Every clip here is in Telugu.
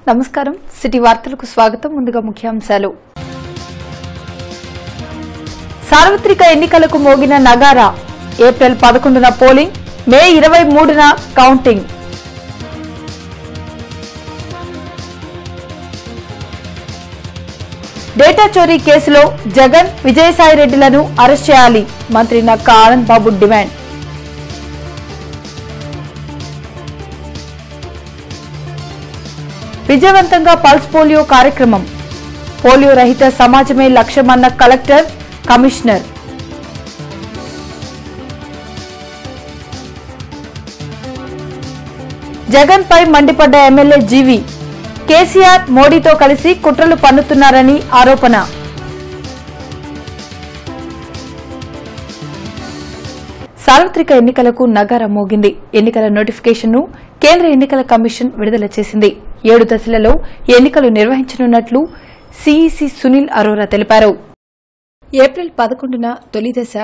నమస్కారం సిటీ వార్తలకు స్వాగతం ముందుగా ముఖ్యాంశాలు సార్వత్రిక ఎన్నికలకు మోగిన నగారా ఏప్రిల్ 11న పోలింగ్ మే 23న కౌంటింగ్ డేటా చోరీ కేసులో జగన్ విజయసాయి రెడ్డిలను అరెస్ట్ చేయాలి మంత్రి నక్కా ఆనంద్ బాబు డిమాండ్ విజయవంతంగా పల్స్ పోలియో కార్యక్రమం పోలియో రహిత సమాజమే లక్ష్యమన్న కలెక్టర్ కమిషనర్ జగన్ పై మండిపడ్డ ఎమ్మెల్యే జీవి కేసీఆర్ మోడీతో కలిసి కుట్రలు పన్నుతున్నారని ఆరోపణ సార్వత్రిక ఎన్నికలకు నగారా మోగింది ఎన్నికల నోటిఫికేషన్ను కేంద్ర ఎన్నికల కమిషన్ విడుదల చేసింది 7 దశలలో ఎన్నికలు నిర్వహించనున్నట్లు సీఈసీ సునీల్ అరోరా తెలిపారు ఏప్రిల్ 11న తొలి దశ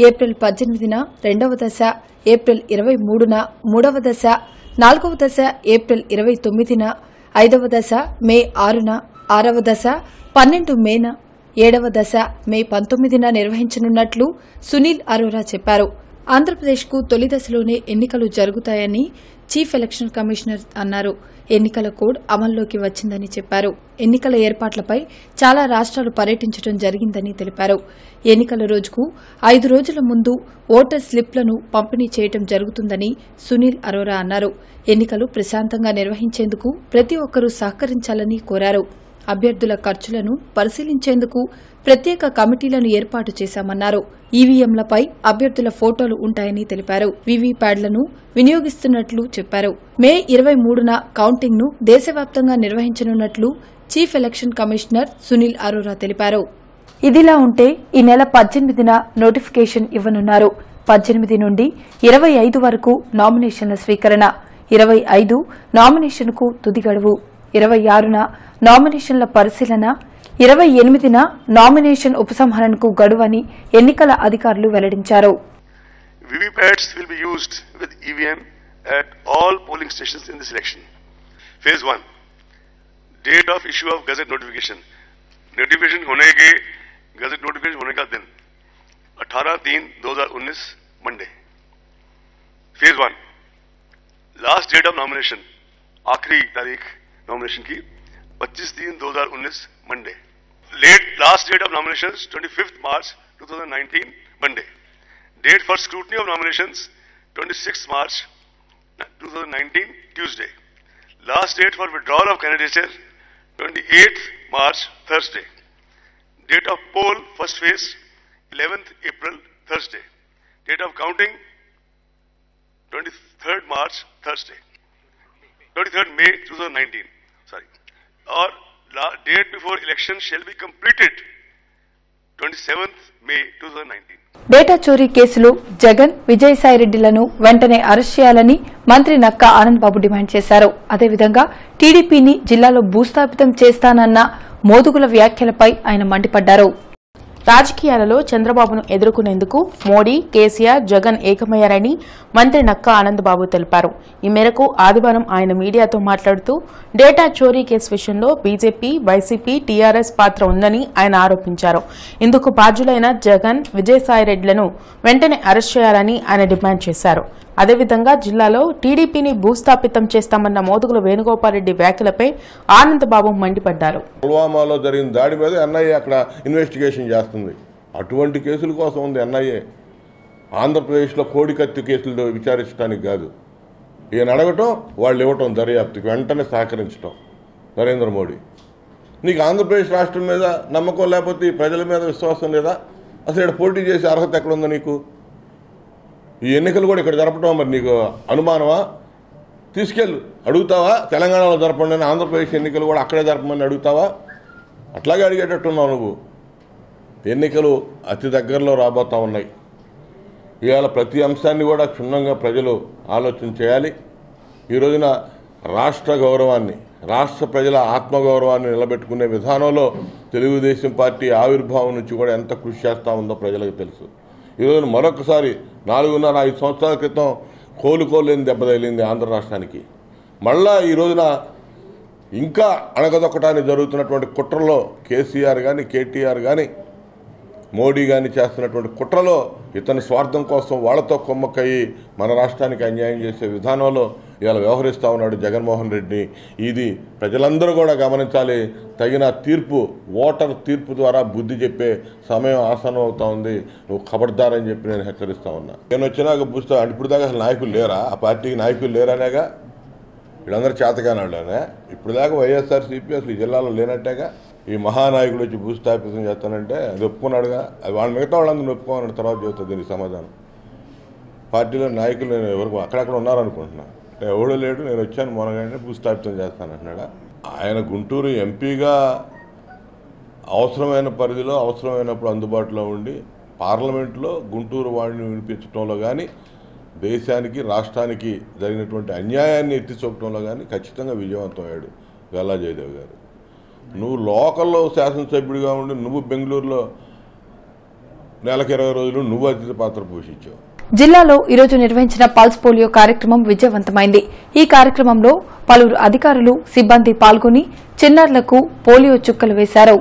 ఏప్రిల్ 18న రెండవ దశ ఏప్రిల్ 23న మూడవ దశ 4వ దశ ఏప్రిల్ 29న 5వ దశ మే 6న 6వ దశ 12 మేన 7వ దశ మే 19న నిర్వహించనున్నట్లు సునీల్ అరోరా చెప్పారు ఆంధ్రప్రదేశ్కు తొలి దశలోనే ఎన్నికలు జరుగుతాయని చీఫ్ ఎలక్షన్ కమిషనర్ అన్నారు ఎన్నికల కోడ్ అమల్లోకి వచ్చిందని చెప్పారు ఎన్నికల ఏర్పాట్లపై చాలా రాష్ట్రాలు పర్యటించడం జరిగిందని తెలిపారు ఎన్నికల రోజుకు 5 రోజుల ముందు ఓటర్ స్లిప్లను పంపిణీ చేయడం జరుగుతుందని సునీల్ అరోరా అన్నారు ఎన్నికలు ప్రశాంతంగా నిర్వహించేందుకు ప్రతి ఒక్కరూ సహకరించాలని కోరారు అభ్యర్థుల ఖర్చులను పరిశీలించేందుకు ప్రత్యేక కమిటీలను ఏర్పాటు చేశామన్నారు ఈవీఎంలపై అభ్యర్థుల ఫోటోలు ఉంటాయని తెలిపారు వీవీప్యాడ్లను వినియోగిస్తున్నట్లు చెప్పారు మే 23న కౌంటింగ్ ను దేశవ్యాప్తంగా నిర్వహించనున్నట్లు chief election commissioner Sunil Arora తెలిపారు ఇదిలా ఉంటే ఈ నెల 18న నోటిఫికేషన్ ఇవ్వనున్నారు 18 నుండి 25 వరకు నామినేషన్ల స్వీకరణ 25 నామినేషన్కు తుది గడువు 26న నామినేషన్ల పరిశీలన 28న నామినేషన్ ఉపసంహరణకు గడువని ఎన్నికల అధికారులు వెల్లడించారు VVPATs will be used with EVM at all polling stations in this election. Phase 1. Date of issue of gazette notification. Notification होने के gazette notification होने का दिन 18/3/2019 Monday. Phase 1. Last date of nomination. आखिरी तारीख nomination की 25/3/2019 Monday. Last date of nominations 25th March 2019 Monday. Date for scrutiny of nominations 26th March 2019 Tuesday. Last date for withdrawal of candidature 28th March Thursday. Date of poll first phase 11th April Thursday. Date of counting 23rd March Thursday. 23rd May 2019. Sorry. Or date before election shall be completed 27th May 2019. Data చోరీ కేసులో జగన్ విజయసాయి రెడ్డిలను వెంటనే అరెస్ట్ చేయాలని మంత్రి నక్కా ఆనంద్ బాబు డిమాండ్ చేశారు అదేవిధంగా టీడీపీని జిల్లాలో భూస్థాపితం చేస్తానన్న మోదుగుల వ్యాఖ్యలపై ఆయన మండిపడ్డారు రాజకీయాలలో చంద్రబాబును ఎదుర్కొనేందుకు మోడీ కేసీఆర్ జగన్ ఏకమయ్యారని మంత్రి నక్కా ఆనందబాబు తెలిపారు ఈ మేరకు ఆదివారం ఆయన మీడియాతో మాట్లాడుతూ డేటా చోరీ కేసు విషయంలో బీజేపీ వైసీపీ టీఆర్ఎస్ పాత్ర ఉందని ఆయన ఆరోపించారు ఇందుకు బాధ్యులైన జగన్ విజయసాయిరెడ్డిలను వెంటనే అరెస్ట్ చేయాలని ఆయన డిమాండ్ చేశారు అదేవిధంగా జిల్లాలో టీడీపీని భూస్థాపితం చేస్తామన్న మోదుగుల వేణుగోపాల్రెడ్డి వ్యాఖ్యలపై ఆనందబాబు మండిపడ్డారు పుల్వామాలో జరిగిన దాడి మీద ఎన్ఐఏ అక్కడ ఇన్వెస్టిగేషన్ చేస్తుంది అటువంటి కేసుల కోసం ఉంది ఎన్ఐఏ ఆంధ్రప్రదేశ్లో కోడికత్తి కేసులు విచారించడానికి కాదు ఈయన అడగటం వాళ్ళు ఇవ్వటం దర్యాప్తుకి వెంటనే సహకరించడం నరేంద్ర మోడీ నీకు ఆంధ్రప్రదేశ్ రాష్ట్రం మీద నమ్మకం లేకపోతే ఈ ప్రజల మీద విశ్వాసం లేదా అసలు ఇక్కడ పోటీ చేసే అర్హత ఎక్కడుందో నీకు ఈ ఎన్నికలు కూడా ఇక్కడ జరపడం మరి నీకు అనుమానమా తీసుకెళ్ళు అడుగుతావా తెలంగాణలో జరపండి అని ఆంధ్రప్రదేశ్ ఎన్నికలు కూడా అక్కడే జరపమని అడుగుతావా అట్లాగే అడిగేటట్టున్నావు నువ్వు ఎన్నికలు అతి దగ్గరలో రాబోతూ ఉన్నాయి ఇవాళ ప్రతి అంశాన్ని కూడా క్షుణ్ణంగా ప్రజలు ఆలోచన చేయాలి ఈ రోజున రాష్ట్ర గౌరవాన్ని రాష్ట్ర ప్రజల ఆత్మగౌరవాన్ని నిలబెట్టుకునే విధానంలో తెలుగుదేశం పార్టీ ఆవిర్భావం నుంచి కూడా ఎంత కృషి చేస్తూ ఉందో ప్రజలకు తెలుసు ఈరోజు మరొకసారి 4.5 సంవత్సరాల క్రితం కోలుకోలేని దెబ్బ తగిలింది ఆంధ్ర రాష్ట్రానికి మళ్ళా ఈ రోజున ఇంకా అణగదొక్కడానికి జరుగుతున్నటువంటి కుట్రలో కేసీఆర్ కానీ కేటీఆర్ కానీ మోడీ కానీ చేస్తున్నటువంటి కుట్రలో ఇతని స్వార్థం కోసం వాళ్ళతో కొమ్మక్కయ్యి మన రాష్ట్రానికి అన్యాయం చేసే విధానంలో ఇవాళ వ్యవహరిస్తూ ఉన్నాడు జగన్మోహన్ రెడ్డి. ఇది ప్రజలందరూ కూడా గమనించాలి. తగిన తీర్పు, ఓటర్ తీర్పు ద్వారా బుద్ధి చెప్పే సమయం ఆసనం అవుతా ఉంది. నువ్వు ఖబర్దారని చెప్పి నేను హెచ్చరిస్తా ఉన్నా. నేను వచ్చినాక పుస్తకం అంటే ఇప్పుడు దాకా అసలు నాయకులు లేరా? ఆ పార్టీకి నాయకులు లేరనేగా, వీళ్ళందరూ చేతగానాళ్ళనే. ఇప్పుడు దాకా వైఎస్ఆర్సీపీ అసలు ఈ జిల్లాలో లేనట్టేగా. ఈ మహానాయకుడు వచ్చి భూస్థాపితం చేస్తానంటే అది ఒప్పుకున్నాడుగా. అది వాళ్ళ మిగతా వాళ్ళందరూ ఒప్పుకోమన్నాడు. తర్వాత చెబుతుంది దీనికి సమాధానం. పార్టీలో నాయకులు నేను ఎవరికి అక్కడక్కడ ఉన్నారనుకుంటున్నా. ఎవడో లేడు, నేను వచ్చాను మొనగానే భూస్థాపితం చేస్తానంటున్నాడా. ఆయన గుంటూరు ఎంపీగా అవసరమైన పరిధిలో అవసరమైనప్పుడు అందుబాటులో ఉండి పార్లమెంట్లో గుంటూరు వాడిని వినిపించడంలో కానీ, దేశానికి రాష్ట్రానికి జరిగినటువంటి అన్యాయాన్ని ఎత్తి చూపడంలో కానీ ఖచ్చితంగా విజయవంతమయ్యాడు గల్లా జయదేవ్ గారు. నువ్వు లోకల్లో శాసనసభ్యుడిగా ఉండి నువ్వు బెంగళూరులో నెలకు 20 రోజులు నువ్వు అతిథి పాత్ర పోషించావు. జిల్లాలో ఈరోజు నిర్వహించిన పల్స్ పోలియో కార్యక్రమం విజయవంతమైంది. ఈ కార్యక్రమంలో పలువురు అధికారులు, సిబ్బంది పాల్గొని చిన్నారులకు పోలియో చుక్కలు వేశారు.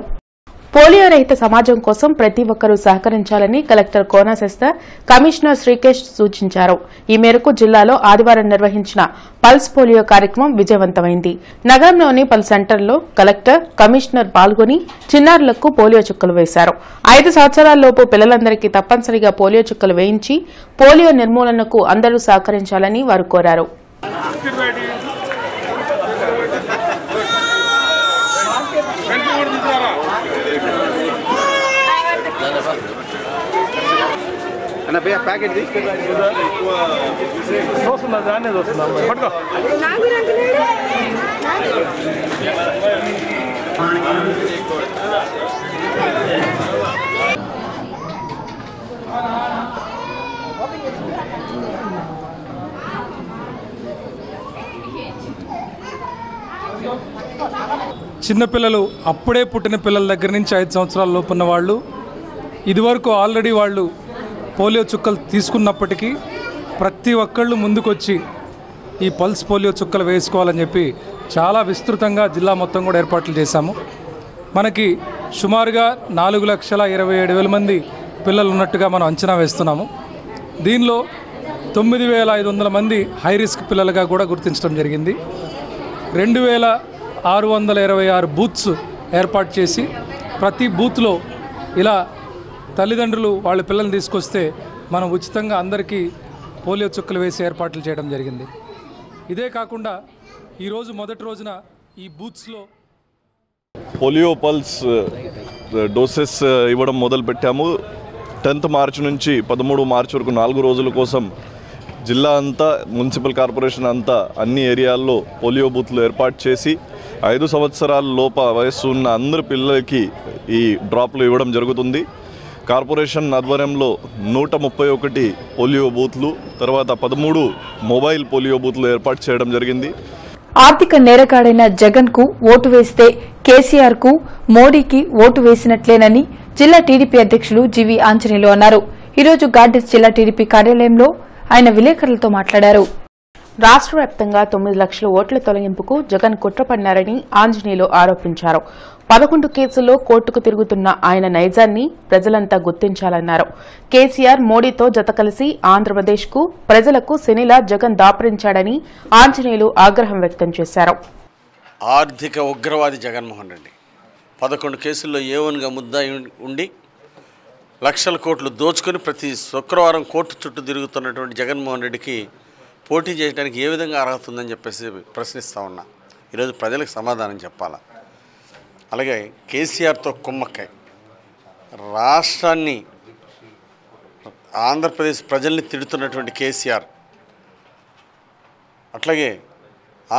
పోలియో రహిత సమాజం కోసం ప్రతి ఒక్కరూ సహకరించాలని కలెక్టర్ కోనశస్త, కమిషనర్ శ్రీకేష్ సూచించారు. ఈ మేరకు జిల్లాలో ఆదివారం నిర్వహించిన పల్స్ పోలియో కార్యక్రమం విజయవంతమైంది. నగరంలోని పలు సెంటర్లో కలెక్టర్, కమిషనర్ పాల్గొని చిన్నారులకు పోలియో చుక్కలు వేశారు. 5 సంవత్సరాలలోపు పిల్లలందరికీ తప్పనిసరిగా పోలియో చుక్కలు వేయించి పోలియో నిర్మూలనకు అందరూ సహకరించాలని వారు కోరారు. అన్న భయ్యా ప్యాకెట్ చిన్నపిల్లలు, అప్పుడే పుట్టిన పిల్లల దగ్గర నుంచి 5 సంవత్సరాల లోపు ఉన్న వాళ్ళు ఇదివరకు ఆల్రెడీ వాళ్ళు పోలియో చుక్కలు తీసుకున్నప్పటికీ ప్రతి ఒక్కళ్ళు ముందుకొచ్చి ఈ పల్స్ పోలియో చుక్కలు వేసుకోవాలని చెప్పి చాలా విస్తృతంగా జిల్లా మొత్తం కూడా ఏర్పాట్లు చేశాము. మనకి సుమారుగా 4,27,000 మంది పిల్లలు ఉన్నట్టుగా మనం అంచనా వేస్తున్నాము. దీనిలో 9,500 మంది హై రిస్క్ పిల్లలుగా కూడా గుర్తించడం జరిగింది. 2,626 బూత్స్ ఏర్పాటు చేసి ప్రతి బూత్లో ఇలా తల్లిదండ్రులు వాళ్ళ పిల్లల్ని తీసుకొస్తే మనం ఉచితంగా అందరికీ పోలియో చుక్కలు వేసి ఏర్పాట్లు చేయడం జరిగింది. ఇదే కాకుండా ఈరోజు మొదటి రోజున ఈ బూత్స్లో పోలియో పల్స్ డోసెస్ ఇవ్వడం మొదలుపెట్టాము. 10th మార్చి నుంచి 13 మార్చి వరకు 4 రోజుల కోసం జిల్లా అంతా, మున్సిపల్ కార్పొరేషన్ అంతా అన్ని ఏరియాల్లో పోలియో బూత్లు ఏర్పాటు చేసి 5 సంవత్సరాల లోప వయస్సు ఉన్న అందరి పిల్లలకి ఈ డ్రాప్లు ఇవ్వడం జరుగుతుంది. కార్పొరేషన్ ఆధ్వర్యంలో 131 పోలియో బూత్లు, తర్వాత 13 మొబైల్ పోలియో బూత్లు ఏర్పాటు చేయడం జరిగింది. ఆర్థిక నేరగాడైన జగన్ కు ఓటు వేస్తే కేసీఆర్ కు, మోడీకి ఓటు వేసినట్లేనని జిల్లా టీడీపీ అధ్యక్షులు జీవీ ఆంజనేయులు అన్నారు. ఈరోజు గార్డెన్స్ జిల్లా టీడీపీ కార్యాలయంలో ఆయన విలేకరులతో మాట్లాడారు. రాష్ట్ర వ్యాప్తంగా 9 లక్షల ఓట్ల తొలగింపుకు జగన్ కుట్ర పన్నారని ఆంజనేయులు ఆరోపించారు. 11 కేసుల్లో కోర్టుకు తిరుగుతున్న ఆయన నైజాన్ని ప్రజలంతా గుర్తించాలన్నారు. కేసీఆర్, మోడీతో జత కలిసి ఆంధ్రప్రదేశ్కు, ప్రజలకు శనిలా జగన్ దాపరించాడని ఆంజనేయులు ఆగ్రహం వ్యక్తం చేశారు. ఆర్థిక ఉగ్రవాది జగన్మోహన్ రెడ్డి 11 కేసుల్లో ఏవన్గా ముద్దాయి ఉండి లక్షల కోట్లు దోచుకొని ప్రతి శుక్రవారం కోర్టు చుట్టూ తిరుగుతున్నటువంటి జగన్మోహన్ రెడ్డికి పోటీ చేయడానికి ఏ విధంగా అర్హత ఉందని చెప్పేసి ప్రశ్నిస్తూ ఉన్నా. ఈరోజు ప్రజలకు సమాధానం చెప్పాలా. అలాగే కేసీఆర్తో కుమ్మక్కై రాష్ట్రాన్ని, ఆంధ్రప్రదేశ్ ప్రజల్ని తిడుతున్నటువంటి కేసీఆర్, అట్లాగే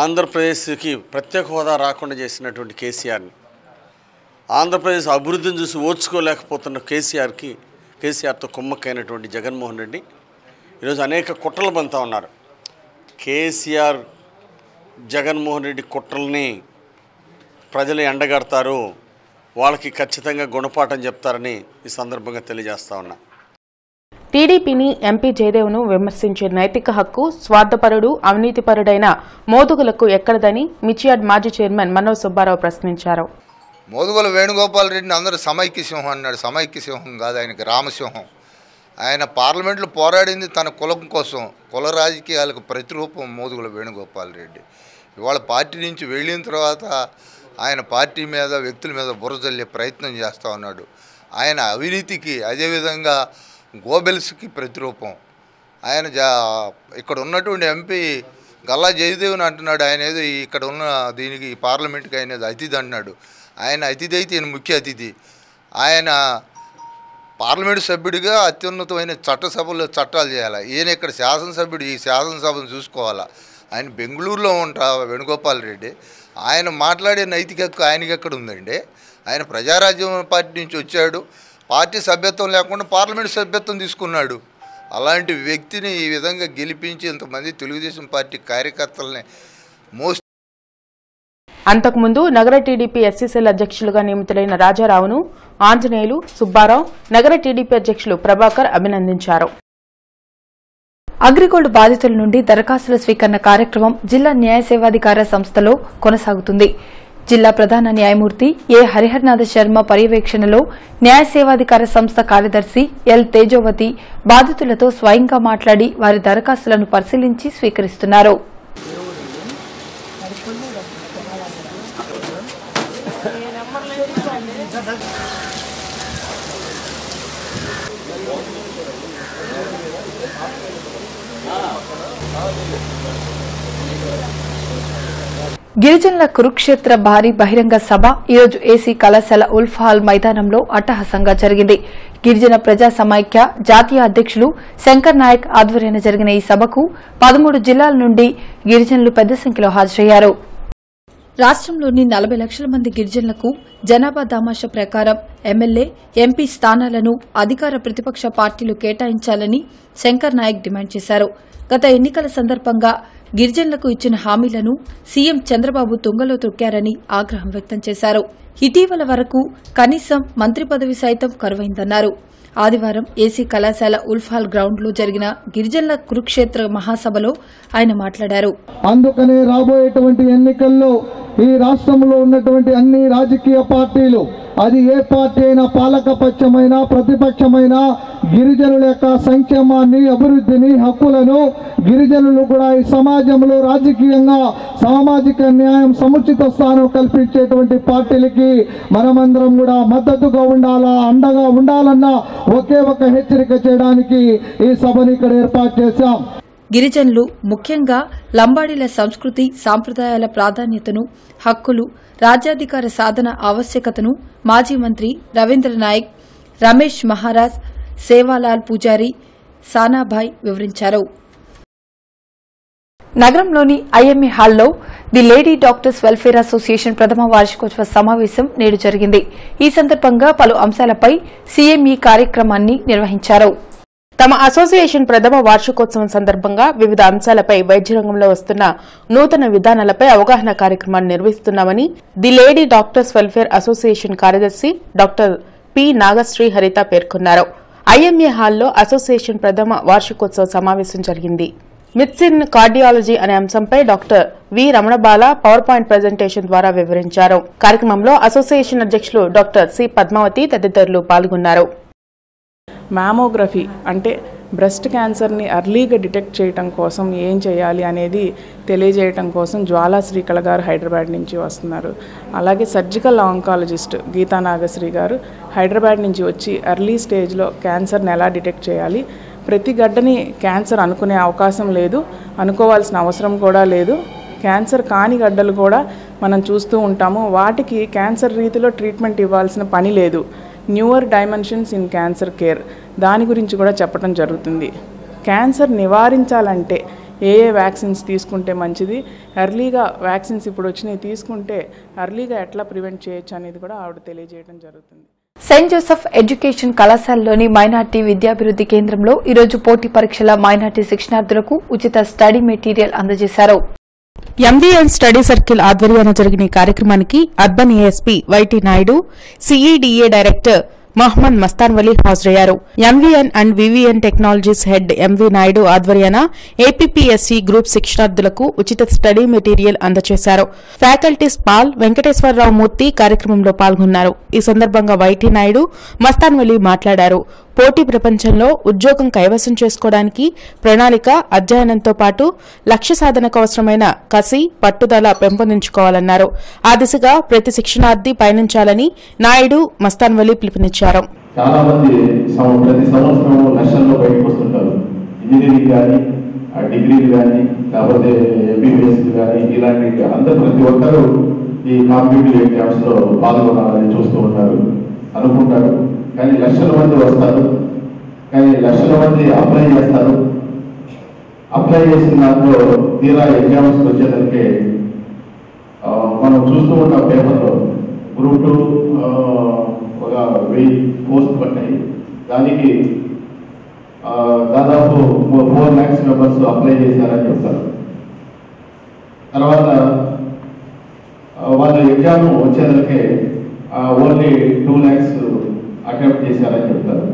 ఆంధ్రప్రదేశ్కి ప్రత్యేక హోదా రాకుండా చేసినటువంటి కేసీఆర్ని, ఆంధ్రప్రదేశ్ అభివృద్ధిని చూసి ఓర్చుకోలేకపోతున్న కేసీఆర్తో కుమ్మక్కైనటువంటి జగన్మోహన్ రెడ్డి ఈరోజు అనేక కుట్రలు బంతా ఉన్నారు. కేసీఆర్, జగన్మోహన్ రెడ్డి కుట్రల్ని ప్రజలు ఎండగడతారు, వాళ్ళకి ఖచ్చితంగా గుణపాఠం చెప్తారని ఈ సందర్భంగా తెలియజేస్తా ఉన్నా. టీడీపీని ఎంపీ జయదేవ్ను విమర్శించే నైతిక హక్కు స్వార్థపరుడు అవినీతిపరుడైన మోదుగులకు ఎక్కడదని మిర్చియాడ్ మాజీ చైర్మన్ మనోజ్ సుబ్బారావు ప్రశ్నించారు. మోదుగుల వేణుగోపాల్ రెడ్డిని అందరూ సమైక్య సింహం అన్నాడు. సమైక్య సింహం కాదు, ఆయనకి రామసింహం. ఆయన పార్లమెంట్లో పోరాడింది తన కులం కోసం. కుల రాజకీయాలకు ప్రతిరూపం మోదుగుల వేణుగోపాల్ రెడ్డి. ఇవాళ పార్టీ నుంచి వెళ్ళిన తర్వాత ఆయన పార్టీ మీద వ్యక్తుల మీద బురజల్లే ప్రయత్నం చేస్తూ ఉన్నాడు. ఆయన అవినీతికి అదేవిధంగా గోబెల్స్కి ప్రతిరూపం. ఆయన ఇక్కడ ఉన్నటువంటి ఎంపీ గల్లా జయదేవ్ని అంటున్నాడు. ఆయన ఏదో ఇక్కడ ఉన్న దీనికి పార్లమెంట్కి ఆయన అతిథి అంటున్నాడు. ఆయన అతిథి అయితే ఈయన ముఖ్య అతిథి. ఆయన పార్లమెంటు సభ్యుడిగా అత్యున్నతమైన చట్టసభలో చట్టాలు చేయాలి. ఈయన ఇక్కడ శాసనసభ్యుడు, ఈ శాసనసభను చూసుకోవాలా. ఆయన బెంగళూరులో ఉంటా వేణుగోపాల్ రెడ్డి. ఆయన మాట్లాడే నైతిక హక్కు ఆయనకి ఎక్కడ ఉందండి? ఆయన ప్రజారాజ్యం పార్టీ నుంచి వచ్చాడు. పార్టీ సభ్యత్వం లేకుండా పార్లమెంట్ సభ్యత్వం తీసుకున్నాడు. అలాంటి వ్యక్తిని ఈ విధంగా గెలిపించి ఇంతమంది తెలుగుదేశం పార్టీ కార్యకర్తలని అంతకుముందు నగర టీడీపీ ఎస్సీసీల అధ్యక్షులుగా నియమితులైన రాజారావును ఆంజనేయులు, సుబ్బారావు, నగర టీడీపీ అధ్యక్షులు ప్రభాకర్ అభినందించారు. అగ్రిగోల్డ్ బాధితుల నుండి దరఖాస్తుల స్వీకరణ కార్యక్రమం జిల్లా న్యాయ సేవాధికార సంస్థలో కొనసాగుతుంది. జిల్లా ప్రధాన న్యాయమూర్తి ఏ హరిహరనాథ శర్మ పర్యవేక్షణలో న్యాయ సేవాధికార సంస్థ కార్యదర్శి ఎల్ తేజోవతి బాధితులతో స్వయంగా మాట్లాడి వారి దరఖాస్తులను పరిశీలించి స్వీకరిస్తున్నారు. గిరిజనుల కురుక్షేత్ర భారీ బహిరంగ సభ ఈరోజు ఏసీ కళాశాల ఉల్ఫ్ హాల్ మైదానంలో అట్టహాసంగా జరిగింది. గిరిజన ప్రజా సమైక్య జాతీయ అధ్యకులు శంకర్ నాయక్ ఆధ్వర్యాన జరిగిన ఈ సభకు 13 జిల్లాల నుండి గిరిజనులు పెద్ద సంఖ్యలో హాజరయ్యారు. రాష్ట్రంలోని 40 లక్షల మంది గిరిజనులకు జనాభా దామాషా ప్రకారం ఎమ్మెల్యే, ఎంపీ స్థానాలను అధికార ప్రతిపక్ష పార్టీలు కేటాయించాలని శంకర్ నాయక్ డిమాండ్ చేశారు. గత ఎన్నికల సందర్భంగా గిరిజనులకు ఇచ్చిన హామీలను సీఎం చంద్రబాబు తుంగలో తొక్కారని ఆగ్రహం వ్యక్తం చేశారు. ఇటీవల వరకు కనీసం మంత్రి పదవి సైతం కరువైందన్నారు. ఆదివారం ఏసీ కళాశాల ఉల్ఫ్ హాల్ గ్రౌండ్ లో జరిగిన గిరిజనుల కురుక్షేత్ర మహాసభలో ఆయన మాట్లాడారు. అందుకనే రాబోయేటువంటి ఎన్నికల్లో ఈ రాష్ట్రంలో ఉన్నటువంటి అన్ని రాజకీయ పార్టీలు, అది ఏ పార్టీ అయినా, పాలకపక్షమైనా ప్రతిపక్షమైనా, గిరిజనుల యొక్క సంక్షేమాన్ని, అభివృద్ధిని, హక్కులను గిరిజనులు కూడా ఈ సమాజంలో రాజకీయంగా సామాజిక న్యాయం, సముచిత స్థానం కల్పించేటువంటి పార్టీలకి మనమందరం కూడా మద్దతుగా ఉండాలా, అండగా ఉండాలన్న ఒకే ఒక హెచ్చరిక చేయడానికి ఈ సభను ఇక్కడ ఏర్పాటు చేశాం. గిరిజనులు ముఖ్యంగా లంబాడీల సంస్కృతి సాంప్రదాయాల ప్రాధాన్యతను, హక్కులు, రాజ్యాధికార సాధన ఆవశ్యకతను మాజీ మంత్రి రవీంద్ర నాయక్, రమేష్ మహారాజ్, సేవాలాల్ పూజారి, సానాభాయ్ వివరించారు. నగరంలోని ఐఎంఏ హాల్లో the lady doctors welfare association ప్రథమ వార్షికోత్సవ సమావేశం నేడు జరిగింది. ఈ సందర్భంగా పలు అంశాలపై సీఎం ఈ కార్యక్రమాన్ని నిర్వహించారు. తమ అసోసియేషన్ ప్రథమ వార్షికోత్సవం సందర్భంగా వివిధ అంశాలపై వైద్య రంగంలో వస్తున్న నూతన విధానాలపై అవగాహన కార్యక్రమాన్ని నిర్వహిస్తున్నామని the lady doctors welfare association కార్యదర్శి డాక్టర్ పి నాగశ్రీ హరిత పేర్కొన్నారు. ఐఎంఏ హాల్లో అసోసియేషన్ ప్రథమ వార్షికోత్సవ సమావేశం జరిగింది. మిత్స్ ఇన్ కార్డియాలజీ అనే అంశంపై doctor V Ramanabala PowerPoint presentation ద్వారా వివరించారు. కార్యక్రమంలో అసోసియేషన్ అధ్యక్షులు డాక్టర్ సి పద్మావతి తదితరులు పాల్గొన్నారు. మ్యామోగ్రఫీ అంటే బ్రెస్ట్ క్యాన్సర్ని అర్లీగా డిటెక్ట్ చేయడం కోసం ఏం చేయాలి అనేది తెలియజేయడం కోసం జ్వాలా శ్రీకళ గారు హైదరాబాద్ నుంచి వస్తున్నారు. అలాగే సర్జికల్ ఆంకాలజిస్ట్ గీతా నాగశ్రీ గారు హైదరాబాద్ నుంచి వచ్చి ఎర్లీ స్టేజ్లో క్యాన్సర్ని ఎలా డిటెక్ట్ చేయాలి, ప్రతి గడ్డని క్యాన్సర్ అనుకునే అవకాశం లేదు, అనుకోవాల్సిన అవసరం కూడా లేదు. క్యాన్సర్ కాని గడ్డలు కూడా మనం చూస్తూ ఉంటాము. వాటికి క్యాన్సర్ రీతిలో ట్రీట్మెంట్ ఇవ్వాల్సిన పని లేదు. Newer dimensions in cancer care, దాని గురించి కూడా చెప్పడం జరుగుతుంది. క్యాన్సర్ నివారించాలంటే ఏ వ్యాక్సిన్స్ తీసుకుంటే మంచిది, ఎర్లీగా వ్యాక్సిన్స్ ఇప్పుడు వచ్చినాయి తీసుకుంటే ఎర్లీగా ఎట్లా ప్రివెంట్ చేయొచ్చు అనేది కూడా ఆవిడ తెలియజేయడం జరుగుతుంది. సెయింట్ జోసెఫ్ ఎడ్యుకేషన్ కళాశాలలోని మైనార్టీ విద్యాభివృద్ధి కేంద్రంలో ఈరోజు పోటీ పరీక్షల మైనార్టీ శిక్షణార్థులకు ఉచిత స్టడీ మెటీరియల్ అందజేశారు. ఎంబీఎన్ స్టడీ సర్కిల్ ఆధ్వర్యాన జరిగిన ఈ కార్యక్రమానికి urban ASP YT Naidu, CEDA director Mohammad Mastan Vali హాజరయ్యారు. MVN and VVN technologies head MV Naidu ఆధ్వర్యాన ఏపీపీఎస్సీ గ్రూప్ శిక్షణార్థులకు ఉచిత స్టడీ మెటీరియల్ అందజేశారు. ఫ్యాకల్టీస్ పాల్ వెంకటేశ్వరరావు మూర్తి కార్యక్రమంలో పాల్గొన్నారు. ఈ సందర్భంగా వైటీ నాయుడు మస్తాన్ వలీ మాట్లాడారు. పోటీ ప్రపంచంలో ఉద్యోగం కైవసం చేసుకోవడానికి ప్రణాళిక, అధ్యయనంతో పాటు లక్ష్య సాధనకు అవసరమైన కసి, పట్టుదల పెంపొందించుకోవాలన్నారు. ఆ దిశగా ప్రతి శిక్షణార్థి పయనించాలని నాయుడు మస్తాన్ వలీ పిలుపునిచ్చారు. చాలా మంది ప్రతి సంవత్సరం లక్షల్లో బయటకు వస్తుంటారు. ఇంజనీరింగ్ కానీ, డిగ్రీలు కానీ, లేకపోతే ఎంబీబీఎస్ కానీ, ఇలాంటి అందరూ ప్రతి ఒక్కరూ ఈ కాంపిటేటివ్ ఎగ్జామ్స్ లో పాల్గొనాలని చూస్తూ ఉంటారు, అనుకుంటారు. కానీ లక్షల మంది వస్తారు, కానీ లక్షల మంది అప్లై చేస్తారు. అప్లై చేసిన దాంట్లో తీరా ఎగ్జామ్స్ వచ్చేసరికి మనం చూస్తూ ఉంటాం పేపర్లో గ్రూప్ 2 ఒక 1000 పోస్ట్ పట్టాయి. దానికి దాదాపు 4 lakhs మెంబర్స్ అప్లై చేశారని చెప్తారు. తర్వాత వాళ్ళ ఎగ్జామ్ వచ్చేసరికి ఓన్లీ 2 lakhs అటెంప్ట్ చేశారని చెప్తారు.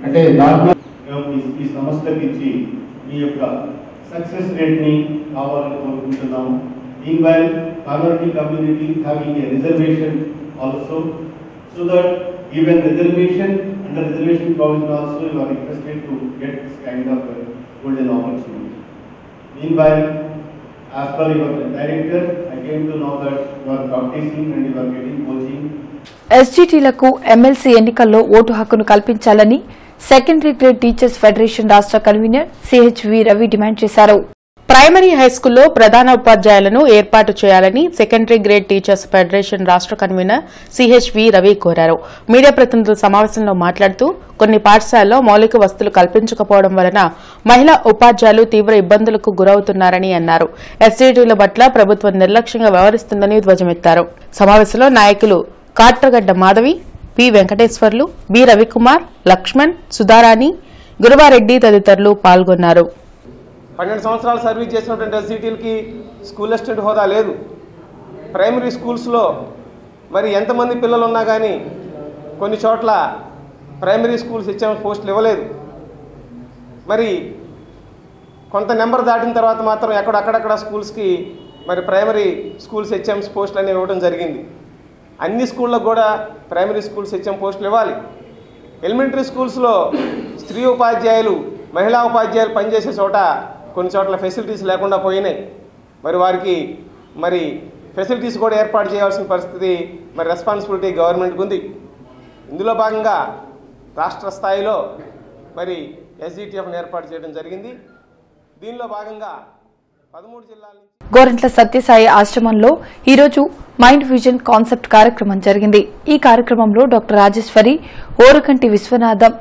అంటే దాంట్లో ఈ సంస్థకి ఇచ్చి మీ యొక్క సక్సెస్ రేట్ని కావాలని కోరుకుంటున్నాము. Meanwhile, minority community having a reservation also, so that even reservation under reservation provision also you are requested to get this kind of golden opportunity. Meanwhile, as per your director, I came to know that you are practicing and you are getting coaching. ఎస్జీటీలకు ఎమ్మెల్సీ ఎన్నికల్లో ఓటు హక్కును కల్పించాలని సెకండరీ గ్రేడ్ టీచర్స్ ఫెడరేషన్ రాష్ట్ర కన్వీనర్ సిహెచ్వి రవి డిమాండ్ చేశారు. ప్రైమరీ హైస్కూల్లో ప్రధాన ఉపాధ్యాయులను ఏర్పాటు చేయాలని సెకండరీ గ్రేడ్ టీచర్స్ ఫెడరేషన్ రాష్ట్ర కన్వీనర్ సిహెచ్వి రవి కోరారు. మీడియా ప్రతినిధుల సమావేశంలో మాట్లాడుతూ కొన్ని పాఠశాలల్లో మౌలిక వసతులు కల్పించకపోవడం వలన మహిళా ఉపాధ్యాయులు తీవ్ర ఇబ్బందులకు గురవుతున్నారని అన్నారు. ఎస్జీటీల పట్ల ప్రభుత్వం నిర్లక్ష్యంగా వ్యవహరిస్తుందని ధ్వజమెత్తారు. సమావేశంలో నాయకులు కాట్రగడ్డ మాధవి, పి వెంకటేశ్వర్లు, బి రవికుమార్, లక్ష్మణ్, సుధారాణి, గురువారెడ్డి తదితరులు పాల్గొన్నారు. 12 సంవత్సరాలు సర్వీస్ చేసినటువంటి ఎస్జీటీలకి స్కూల్ అసిస్టెంట్ హోదా లేదు. ప్రైమరీ స్కూల్స్లో మరి ఎంతమంది పిల్లలు ఉన్నా కానీ కొన్ని చోట్ల ప్రైమరీ స్కూల్స్ హెచ్ఎం పోస్టులు ఇవ్వలేదు. మరి కొంత నెంబర్ దాటిన తర్వాత మాత్రం అక్కడక్కడ స్కూల్స్కి మరి ప్రైమరీ స్కూల్స్ హెచ్ఎంస్ పోస్టులు అనేవి ఇవ్వడం జరిగింది. అన్ని స్కూళ్ళకు కూడా ప్రైమరీ స్కూల్స్ హెచ్ఎం పోస్టులు ఇవ్వాలి. ఎలిమెంటరీ స్కూల్స్లో స్త్రీ ఉపాధ్యాయులు, మహిళా ఉపాధ్యాయులు పనిచేసే చోట కొన్ని చోట్ల ఫెసిలిటీస్ లేకుండా పోయినాయి. మరి వారికి మరి ఫెసిలిటీస్ కూడా ఏర్పాటు చేయాల్సిన పరిస్థితి మరి రెస్పాన్సిబిలిటీ గవర్నమెంట్కి ఉంది. ఇందులో భాగంగా రాష్ట్ర స్థాయిలో మరి ఎస్జీటీఎఫ్ను ఏర్పాటు చేయడం జరిగింది. దీనిలో భాగంగా 13 జిల్లాల గోరంట్ల సత్యసాయి ఆశ్రమంలో ఈరోజు మైండ్ విజన్ కాన్సెప్ట్ కార్యక్రమం జరిగింది. ఈ కార్యక్రమంలో డాక్టర్ రాజేశ్వరి, ఓరుకంటి విశ్వనాథం,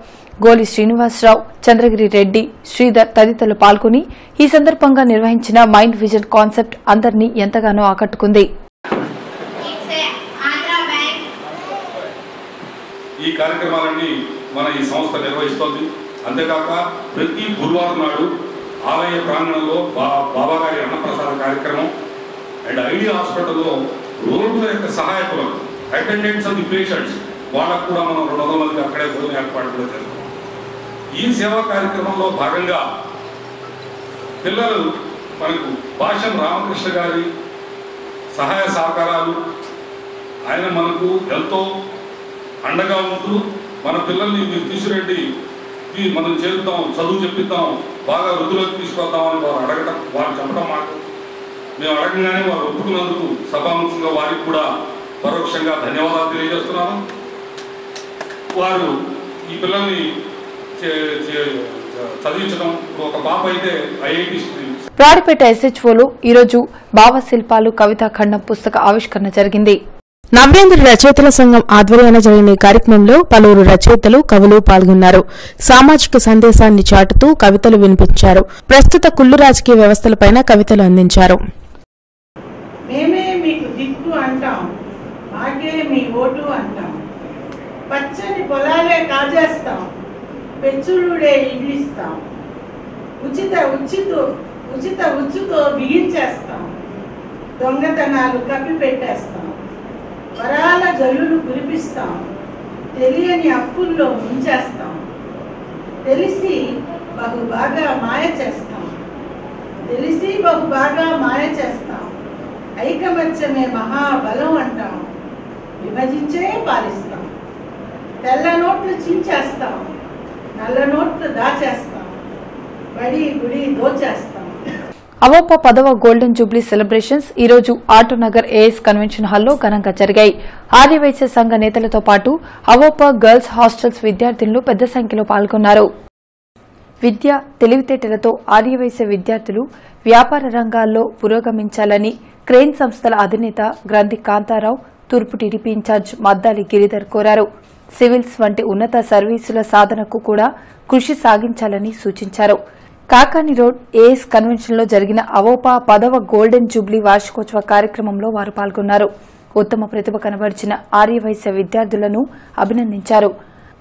గోలి శ్రీనివాసరావు, చంద్రగిరి రెడ్డి, శ్రీధర్ తదితరులు పాల్గొని ఈ సందర్భంగా నిర్వహించిన మైండ్ విజన్ కాన్సెప్ట్ అందరినీ ఎంతగానో ఆకట్టుకుంది. ఈ కార్యక్రమాలన్నీ మన ఈ సంస్థ నిర్వహిస్తోంది. అంతేకాక ప్రతి గురువారం నాడు ఆలయ ప్రాంగణంలో బాబాగారి అన్నప్రసాద కార్యక్రమం అండ్ ఐడియా హాస్పిటల్లో రోగుల యొక్క సహాయకులను, అటెండెంట్స్ ఆఫ్ ది పేషెంట్స్, వాళ్ళకు కూడా మనం 200 మందికి అక్కడే భోజన ఏర్పాటు కూడా చేస్తాం. ఈ సేవా కార్యక్రమంలో భాగంగా పిల్లలు మనకు భాష్యం రామకృష్ణ గారి సహాయ సహకారాలు, ఆయన మనకు ఎంతో అండగా ఉంటూ మన పిల్లల్ని మీరు తీసుకురండి, మనం చేరుతాం, చదువు చెప్పిద్దాం, బాగా వృద్ధిలోకి తీసుకొద్దామని వారు అడగటం, వారు చెప్పడం మాకు మేము అడగంగానే వారు ఒప్పుకున్నందుకు సభాముఖంగా వారికి కూడా పరోక్షంగా ధన్యవాదాలు తెలియజేస్తున్నాను. వారు ఈ పిల్లల్ని చదివించడం, ఒక పాప అయితే ఐఐటి ప్రాడిపేట ఎస్హెచ్ఓలో ఈరోజు భావశిల్పాలు కవితా ఖండం పుస్తక ఆవిష్కరణ జరిగింది. నవ్యాంధ్ర రచయితల సంఘం ఆధ్వర్యాన జరిగిన ఈ కార్యక్రమంలో పలువురు రచయితలు, కవులు పాల్గొన్నారు. సామాజిక సందేశాన్ని చాటుతూ కవితలు వినిపించారు. ప్రస్తుత కుళ్ళు రాజకీయ వ్యవస్థలపైన కవితలు అందించారు. మేమే మీకు దిక్కు అంటాం, మాకే మీ ఓటు అంటాం, పచ్చని పొలాలే కాజేస్తాం, పెచ్చులుడే ఇడ్లిస్తాం, ఉచిత ఉచ్చుతో బిగించేస్తాం, దొంగతనాలు కప్పి పెట్టేస్తాం, వరాల జల్లులు కురిపిస్తాం, తెలియని అప్పుల్లో ముంచేస్తాం, తెలిసి బహుబాగా మాయ చేస్తాం, తెలిసి బహుబాగా మాయ చేస్తాం, ఐకమత్యమే మహాబలం అంటాం, విభజించే పాలిస్తాం, తెల్ల నోట్లు చించేస్తాం, నల్ల నోట్లు దాచేస్తాం, బడి గుడి దోచేస్తాం. అవోపా 10వ గోల్డెన్ జూబ్లీ సెలబ్రేషన్స్ ఈ రోజు ఆటోనగర్ ఏఎస్ కన్వెన్షన్ హాల్లో ఘనంగా జరిగాయి. ఆర్యవైశ్య సంఘ నేతలతో పాటు అవోపా గర్ల్స్ హాస్టల్స్ విద్యార్థినులు పెద్ద సంఖ్యలో పాల్గొన్నారు. విద్య, తెలివితేటలతో ఆర్యవైశ్య విద్యార్థులు వ్యాపార రంగాల్లో పురోగమించాలని క్రేన్ సంస్థల అధినేత గ్రంథి కాంతారావు, తూర్పు టీడీపీ ఇన్ఛార్జ్ మద్దాలి గిరిధర్ కోరారు. సివిల్స్ వంటి ఉన్నత సర్వీసుల సాధనకు కూడా కృషి సాగించాలని సూచించారు. కాకాని రోడ్ ఏఎస్ కన్వెన్షన్లో జరిగిన అవోపా 10వ గోల్డెన్ జూబ్లీ వార్షికోత్సవ కార్యక్రమంలో వారు పాల్గొన్నారు. ఉత్తమ ప్రతిభ కనబరిచిన ఆర్యవైశ్య విద్యార్థులను అభినందించారు.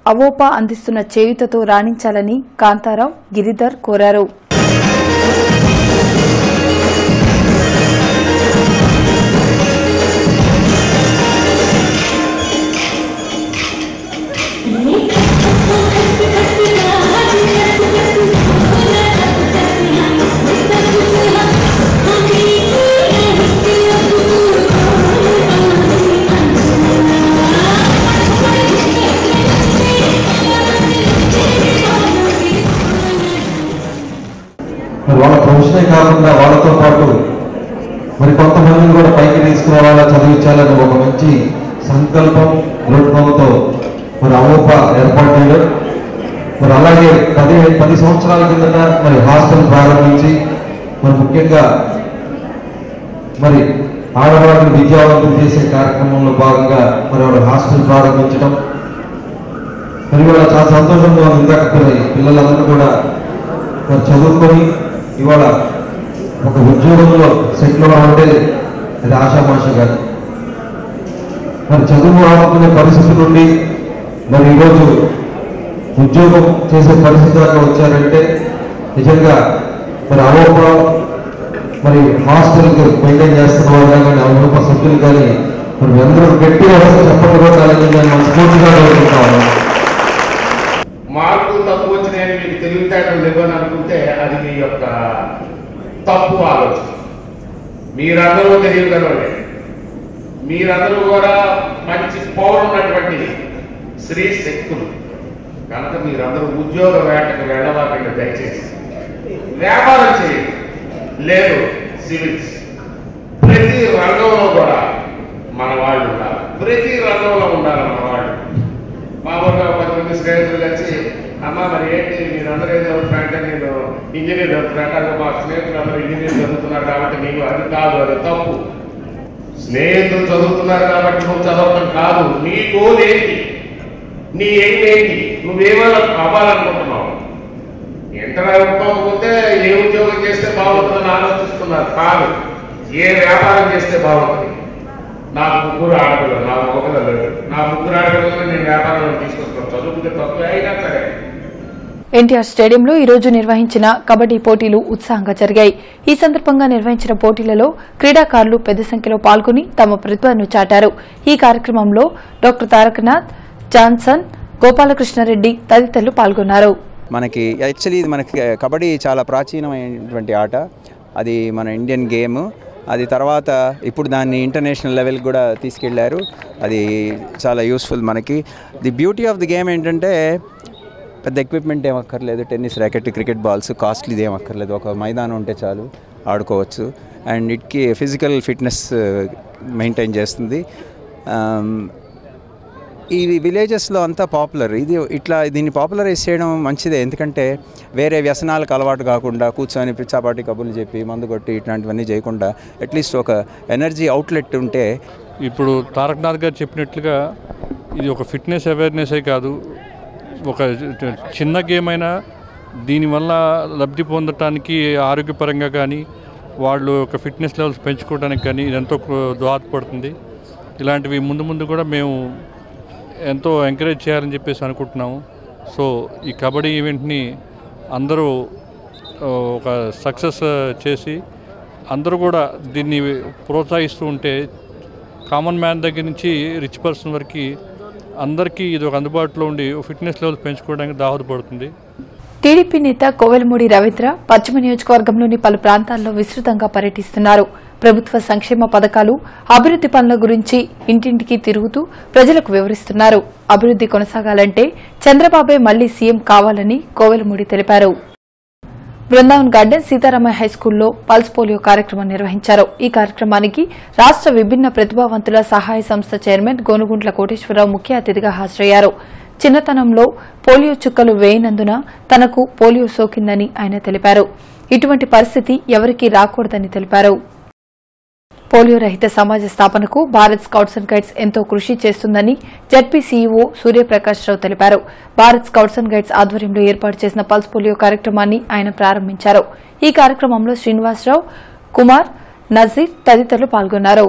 అవోపా అందిస్తున్న చేయూతతో రాణించాలని కాంతారావు, గిరిధర్ కోరారు. వాళ్ళ ప్రొఫెషనే కాకుండా వాళ్ళతో పాటు మరి కొంతమందిని కూడా పైకి తీసుకురావాలా, చదివించాలని ఒక మంచి సంకల్పం, దృఢంతో మరి అవోపా ఏర్పాటు చేయడం. మరి అలాగే 10 సంవత్సరాల కిందట మరి హాస్టల్ ప్రారంభించి మరి ముఖ్యంగా మరి ఆడవాళ్ళని విద్యావంతులు చేసే కార్యక్రమంలో భాగంగా మరి వాళ్ళ హాస్టల్ ప్రారంభించడం మరి వాళ్ళ చాలా సంతోషంగా ఉంది. ఇందాక పిల్లలందరూ కూడా మరి చదువుకొని ఇవాళ ఒక ఉద్యోగంలో సెటిల్ అవ్వాలంటే అది ఆషామాషి కాదు. మరి చదువు ఆడుకునే పరిస్థితి నుండి మరి ఈరోజు ఉద్యోగం చేసే పరిస్థితి దాకా వచ్చారంటే నిజంగా మరి అవోపా మరి హాస్టల్కి మెయింటైన్ చేస్తున్న వాళ్ళు కానీ అవోపా సభ్యులు కానీ మరి అందరూ గట్టిగా చెప్పకపోతారని నేను మనస్ఫూర్తిగా కోరుకుంటాను. మార్కులు తక్కువ వచ్చినాయని మీకు తెలివితేటలు లేవని అనుకుంటే అది మీ యొక్క తప్పు ఆలోచన. మీరందరూ తెలియగలవాళ్ళే, మీరందరూ కూడా మంచి పౌరున్నటువంటి స్త్రీ శక్తులు కనుక మీరందరూ ఉద్యోగ వేటకు వెళ్ళవాకండి. దయచేసి వ్యాపారం చేయండి, లేదు సివిల్స్. ప్రతి రంగంలో కూడా మన వాళ్ళు ఉండాలి, ప్రతి రంగంలో ఉండాలి మన వాళ్ళు. మామూలుగా 10 మంది స్నేహితులు కలిసి అమ్మ మరి ఏంటి మీరందరూ ఏం చదువుతున్నారంటే నేను ఇంజనీర్ చదువుతున్నాను, మా స్నేహితులు అందరూ ఇంజనీర్ చదువుతున్నారు కాబట్టి నీకు అది కాదు, అది తప్పు. స్నేహితులు చదువుతున్నారు కాబట్టి నువ్వు చదవడం కాదు. నీ గోల్ ఏంటి, నీ ఎయిమ్ ఏంటి, నువ్వేమైనా అవ్వాలనుకుంటున్నావు. ఇంటర్ అవ్వకపోతే ఏ ఉద్యోగం చేస్తే బాగుంటుందని ఆలోచిస్తున్నారు కాదు, ఏ వ్యాపారం చేస్తే బాగుంటుంది. నాకు 3 ఆడపిల్లలు, నాకు 1 పిల్లలు. నా 3 ఆడపిల్లలు నేను వ్యాపారంలో తీసుకొస్తున్నాను. చదువుకుంటే తక్కువ అయినా సరే. ఎన్టీఆర్ స్టేడియంలో ఈ రోజు నిర్వహించిన కబడ్డీ పోటీలు ఉత్సాహంగా జరిగాయి. ఈ సందర్భంగా నిర్వహించిన పోటీలలో క్రీడాకారులు పెద్ద సంఖ్యలో పాల్గొని తమ ప్రతిభను చాటారు. ఈ కార్యక్రమంలో డాక్టర్ తారకనాథ్, జాన్సన్, గోపాలకృష్ణారెడ్డి తదితరులు పాల్గొన్నారు. మనకి యాక్చువల్లీ ఇది మనకి కబడ్డీ చాలా ప్రాచీనమైనటువంటి ఆట. అది మన ఇండియన్ గేమ్. అది తర్వాత ఇప్పుడు దాన్ని ఇంటర్నేషనల్ లెవెల్కి కూడా తీసుకెళ్లారు. అది చాలా యూస్ఫుల్ మనకి. The beauty of the game ఏంటంటే పెద్ద ఎక్విప్మెంట్ ఏం అక్కర్లేదు. టెన్నిస్ ర్యాకెట్, క్రికెట్ బాల్స్ కాస్ట్లీది ఏం అక్కర్లేదు. ఒక మైదానం ఉంటే చాలు, ఆడుకోవచ్చు. అండ్ ఇట్కి ఫిజికల్ ఫిట్నెస్ మెయింటైన్ చేస్తుంది. ఈ విలేజెస్లో అంతా పాపులర్. దీన్ని పాపులరైజ్ చేయడం మంచిదే. ఎందుకంటే వేరే వ్యసనాలకు అలవాటు కాకుండా కూర్చొని పిచ్చాపాటి కబుర్లు చెప్పి మందు కొట్టి ఇట్లాంటివన్నీ చేయకుండా అట్లీస్ట్ ఒక ఎనర్జీ అవుట్లెట్ ఉంటే. ఇప్పుడు తారకనాథ్ గారు చెప్పినట్లుగా ఇది ఒక ఫిట్నెస్ అవేర్నెసే కాదు, ఒక చిన్న గేమ్ అయినా దీనివల్ల లబ్ధి పొందటానికి ఆరోగ్యపరంగా కానీ వాళ్ళు ఒక ఫిట్నెస్ లెవెల్స్ పెంచుకోవడానికి కానీ ఇదెంతో దోహదపడుతుంది. ఇలాంటివి ముందు ముందు కూడా మేము ఎంతో ఎంకరేజ్ చేయాలని చెప్పేసి అనుకుంటున్నాము. సో ఈ కబడ్డీ ఈవెంట్ని అందరూ ఒక సక్సెస్ చేసి అందరూ కూడా దీన్ని ప్రోత్సహిస్తూ ఉంటే కామన్ మ్యాన్ దగ్గర నుంచి రిచ్ పర్సన్ వరకు అందరికీ ఇది ఒక అందుబాటులో ఉండి ఫిట్నెస్ లెవెల్ పెంచుకోవడానికి దోహదపడుతుంది. టీడీపీ నేత కోవెలమూడి రవీంద్ర పశ్చిమ నియోజకవర్గంలోని పలు ప్రాంతాల్లో విస్తృతంగా పర్యటిస్తున్నారు. ప్రభుత్వ సంక్షేమ పథకాలు, అభివృద్ది పనుల గురించి ఇంటింటికి తిరుగుతూ ప్రజలకు వివరిస్తున్నారు. అభివృద్ది కొనసాగాలంటే చంద్రబాబే మళ్లీ సీఎం కావాలని కోవెలమూడి తెలిపారు. బృందావన్ గార్డెన్ సీతారామయ్య హైస్కూల్లో పల్స్ పోలియో కార్యక్రమం నిర్వహించారు. ఈ కార్యక్రమానికి రాష్ట విభిన్న ప్రతిభావంతుల సహాయ సంస్థ చైర్మన్ గోనుగుంట్ల కోటేశ్వరరావు ముఖ్య అతిథిగా హాజరయ్యారు. చిన్నతనంలో పోలియో చుక్కలు వేయనందున తనకు పోలియో సోకిందని ఆయన తెలిపారు. ఇటువంటి పరిస్థితి ఎవరికీ రాకూడదని తెలిపారు. పోలియో రహిత సమాజ స్థాపనకు భారత్ స్కౌట్స్ అండ్ గైడ్స్ ఎంతో కృషి చేస్తుందని జడ్పీ సీఈఓ సూర్యప్రకాశ్రావు తెలిపారు. భారత్ స్కౌట్స్ అండ్ గైడ్స్ ఆధ్వర్యంలో ఏర్పాటు చేసిన పల్స్ పోలియో కార్యక్రమాన్ని ఆయన ప్రారంభించారు. ఈ కార్యక్రమంలో శ్రీనివాసరావు, కుమార్, నజీర్ తదితరులు పాల్గొన్నారు.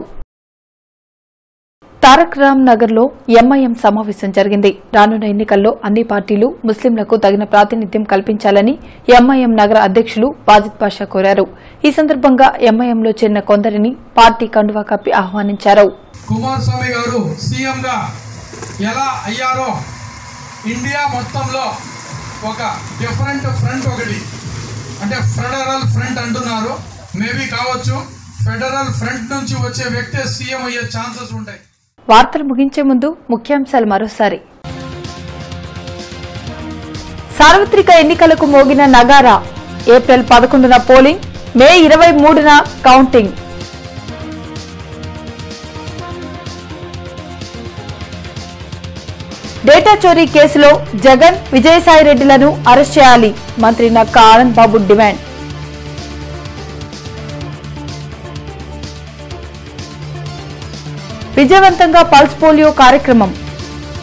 తారక్ రామ్ నగర్ లో ఎంఐఎం సమావేశం జరిగింది. రానున్న ఎన్నికల్లో అన్ని పార్టీలు ముస్లింలకు తగిన ప్రాతినిధ్యం కల్పించాలని ఎంఐఎం నగర అధ్యకులు వాజిద్ బాషా కోరారు. ఈ సందర్భంగా ఎంఐఎంలో చేరిన కొందరిని పార్టీ కండువా కప్పి ఆహ్వానించారు. కుమారస్వామి గారు సీఎం గా ఎలా అయ్యారో ఇండియా మొత్తంలో ఒక డిఫరెంట్ ఫ్రంట్ ఒకటి అంటే ఫెడరల్ ఫ్రంట్ అంటున్నారు. మేబీ కావచ్చు. ఫెడరల్ ఫ్రంట్ నుంచి వచ్చే వ్యక్తే సీఎం అయ్యే ఛాన్సెస్ ఉంటాయి. వార్తలు ముగించే ముందు ముఖ్యాంశాలు మరోసారి. సార్వత్రిక ఎన్నికలకు మోగిన నగారా. ఏప్రిల్ 11న పోలింగ్, మే 23న కౌంటింగ్. డేటా చోరీ కేసులో జగన్, విజయసాయిరెడ్డిలను అరెస్ట్ చేయాలి. మంత్రి నక్కా ఆనంద్ బాబు డిమాండ్. విజయవంతంగా పల్స్ పోలియో కార్యక్రమం.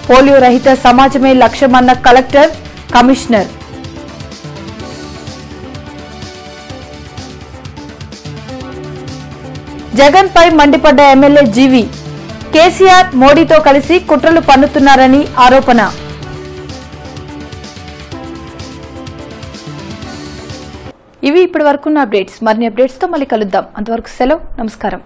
పోలియో రహిత సమాజమే లక్ష్యమన్న కలెక్టర్, కమిషనర్. జగన్ పై మండిపడ్డ ఎమ్మెల్యే జీవి. కేసీఆర్, మోడీతో కలిసి కుట్రలు పన్నుతున్నారని ఆరోపణ. ఇవి ఇప్పటి వరకున్న అప్డేట్స్. మరిన్ని అప్డేట్స్ తో మళ్ళీ కలుద్దాం. అంతవరకు సెలవు. నమస్కారం.